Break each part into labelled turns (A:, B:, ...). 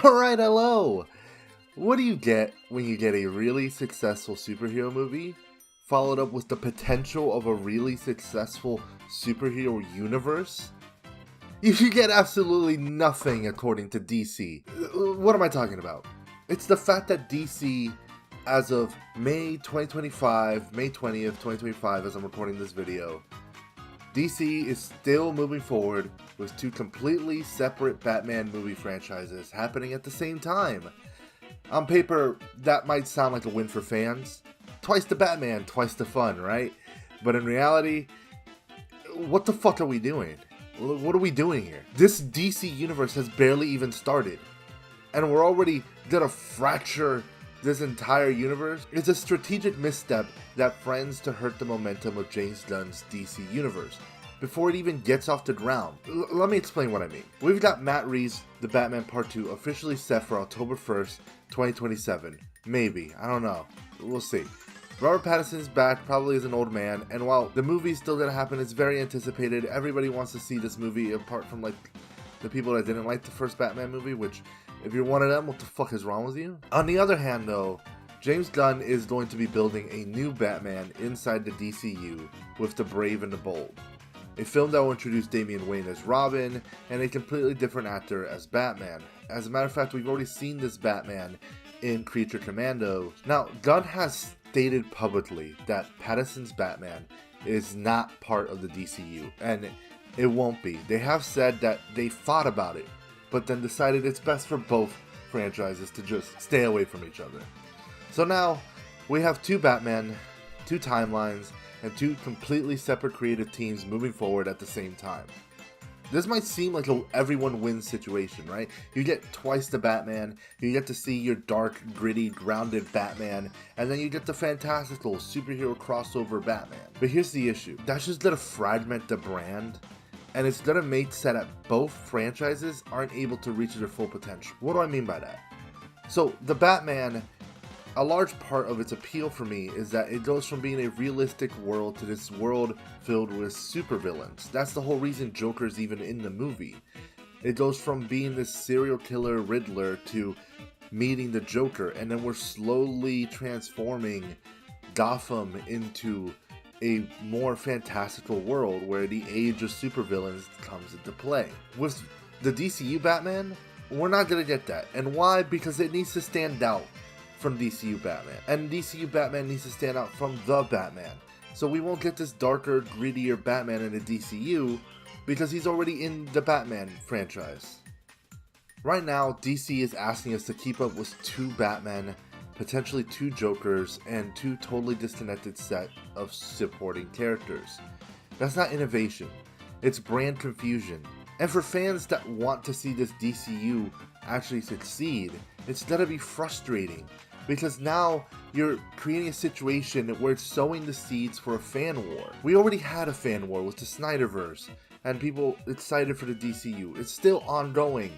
A: Alright, hello! What do you get when you get a really successful superhero movie, followed up with the potential of a really successful superhero universe? You get absolutely nothing according to DC. What am I talking about? It's the fact that DC, as of May 2025, May 20th, 2025, as I'm recording this video, DC is still moving forward with two completely separate Batman movie franchises happening at the same time. On paper, that might sound like a win for fans. Twice the Batman, twice the fun, right? But in reality, what the fuck are we doing? What are we doing here? This DC universe has barely even started, and we're already gonna fracture this entire universe. It's a strategic misstep that threatens to hurt the momentum of James Gunn's DC universe before it even gets off the ground. Let me explain what I mean. We've got Matt Reeves' The Batman Part 2 officially set for October 1st, 2027. Maybe, I don't know. We'll see. Robert Pattinson's back, probably as an old man, and while the movie's still gonna happen, it's very anticipated. Everybody wants to see this movie, apart from like the people that didn't like the first Batman movie, which, if you're one of them, what the fuck is wrong with you? On the other hand though, James Gunn is going to be building a new Batman inside the DCU with the Brave and the Bold. A film that will introduce Damian Wayne as Robin, and a completely different actor as Batman. As a matter of fact, we've already seen this Batman in Creature Commando. Now, Gunn has stated publicly that Pattinson's Batman is not part of the DCU, and it won't be. They have said that they thought about it, but then decided it's best for both franchises to just stay away from each other. So now, we have two Batman, two timelines, and two completely separate creative teams moving forward at the same time. This might seem like a everyone wins situation, right? You get twice the Batman, you get to see your dark, gritty, grounded Batman, and then you get the fantastical superhero crossover Batman. But here's the issue. That's just gonna fragment the brand, and it's gonna make so that both franchises aren't able to reach their full potential. What do I mean by that? So, the Batman, a large part of its appeal for me is that it goes from being a realistic world to this world filled with supervillains. That's the whole reason Joker's even in the movie. It goes from being this serial killer Riddler to meeting the Joker, and then we're slowly transforming Gotham into a more fantastical world where the age of supervillains comes into play. With the DCU Batman, we're not gonna get that. And why? Because it needs to stand out from DCU Batman, and DCU Batman needs to stand out from the Batman. So we won't get this darker, grittier Batman in the DCU because he's already in the Batman franchise. Right now, DC is asking us to keep up with two Batmen, potentially two Jokers, and two totally disconnected set of supporting characters. That's not innovation, it's brand confusion. And for fans that want to see this DCU actually succeed, it's gonna be frustrating, because now you're creating a situation where it's sowing the seeds for a fan war. We already had a fan war with the Snyderverse, and people excited for the DCU. It's still ongoing.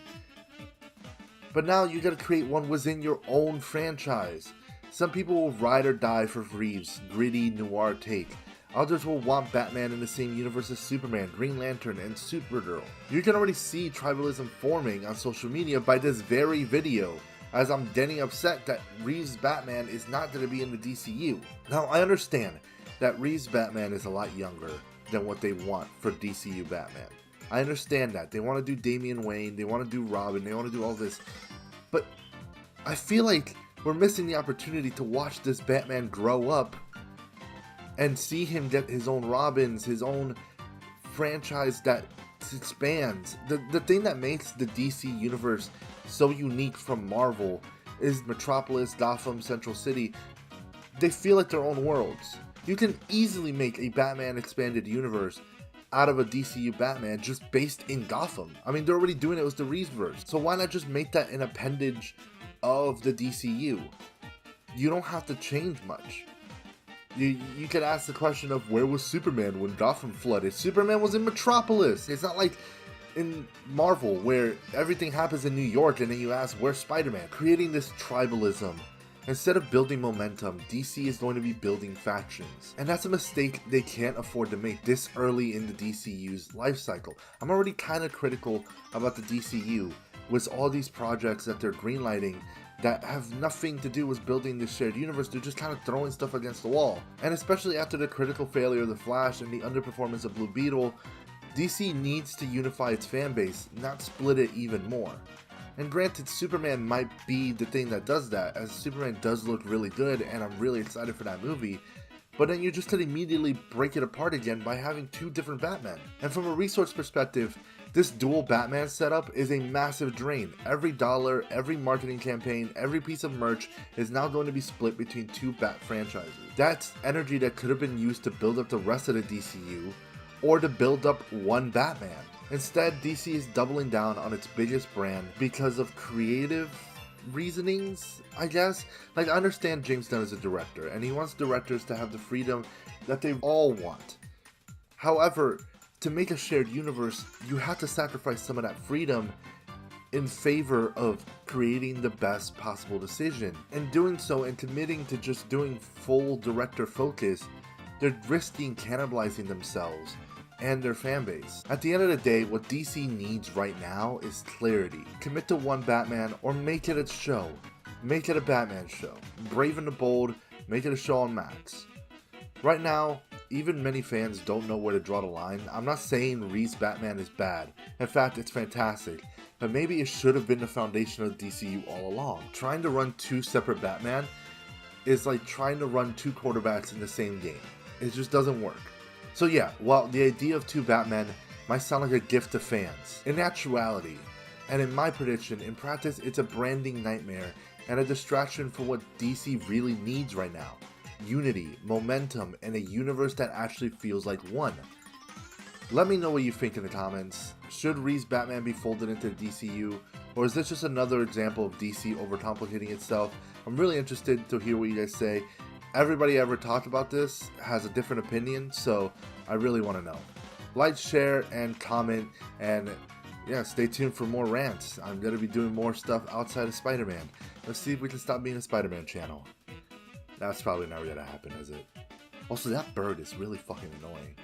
A: But now you gotta create one within your own franchise. Some people will ride or die for Reeves' gritty noir take. Others will want Batman in the same universe as Superman, Green Lantern, and Supergirl. You can already see tribalism forming on social media by this very video, as I'm getting upset that Reeves' Batman is not going to be in the DCU. Now, I understand that Reeves' Batman is a lot younger than what they want for DCU Batman. I understand that. They want to do Damian Wayne, they want to do Robin, they want to do all this. But I feel like we're missing the opportunity to watch this Batman grow up and see him get his own Robins, his own franchise that expands. The thing that makes the DC universe so unique from Marvel is Metropolis, Gotham, Central City. They feel like their own worlds. You can easily make a Batman expanded universe out of a DCU Batman just based in Gotham. I mean, they're already doing it with the Reeveverse. So why not just make that an appendage of the DCU? You don't have to change much. You could ask the question of where was Superman when Gotham flooded? Superman was in Metropolis. It's not like in Marvel where everything happens in New York and then you ask where's Spider-Man? Creating this tribalism. Instead of building momentum, DC is going to be building factions. And that's a mistake they can't afford to make this early in the DCU's life cycle. I'm already kind of critical about the DCU with all these projects that they're greenlighting that have nothing to do with building this shared universe. They're just kind of throwing stuff against the wall. And especially after the critical failure of The Flash and the underperformance of Blue Beetle, DC needs to unify its fan base, not split it even more. And granted, Superman might be the thing that does that, as Superman does look really good and I'm really excited for that movie, but then you're just going to immediately break it apart again by having two different Batmen. And from a resource perspective, this dual Batman setup is a massive drain. Every dollar, every marketing campaign, every piece of merch is now going to be split between two Bat franchises. That's energy that could have been used to build up the rest of the DCU, or to build up one Batman. Instead, DC is doubling down on its biggest brand because of creative reasonings, I guess. Like, I understand James Gunn is a director, and he wants directors to have the freedom that they all want. However, to make a shared universe, you have to sacrifice some of that freedom in favor of creating the best possible decision. And doing so and committing to just doing full director focus, they're risking cannibalizing themselves and their fan base. At the end of the day, what DC needs right now is clarity. Commit to one Batman or make it a show. Make it a Batman show. Brave and the Bold, make it a show on Max. Right now, even many fans don't know where to draw the line. I'm not saying Reeves' Batman is bad. In fact, it's fantastic. But maybe it should have been the foundation of DCU all along. Trying to run two separate Batman is like trying to run two quarterbacks in the same game. It just doesn't work. So yeah, while the idea of two Batmen might sound like a gift to fans, in actuality, and in my prediction, in practice, it's a branding nightmare and a distraction for what DC really needs right now. Unity, momentum, and a universe that actually feels like one. Let me know what you think in the comments. Should Reeves' Batman be folded into the DCU, or is this just another example of DC overcomplicating itself? I'm really interested to hear what you guys say. Everybody ever talked about this has a different opinion, so I really want to know. Like, share, and comment, and yeah, stay tuned for more rants. I'm going to be doing more stuff outside of Spider-Man. Let's see if we can stop being a Spider-Man channel. That's probably never going to happen, is it? Also, that bird is really fucking annoying.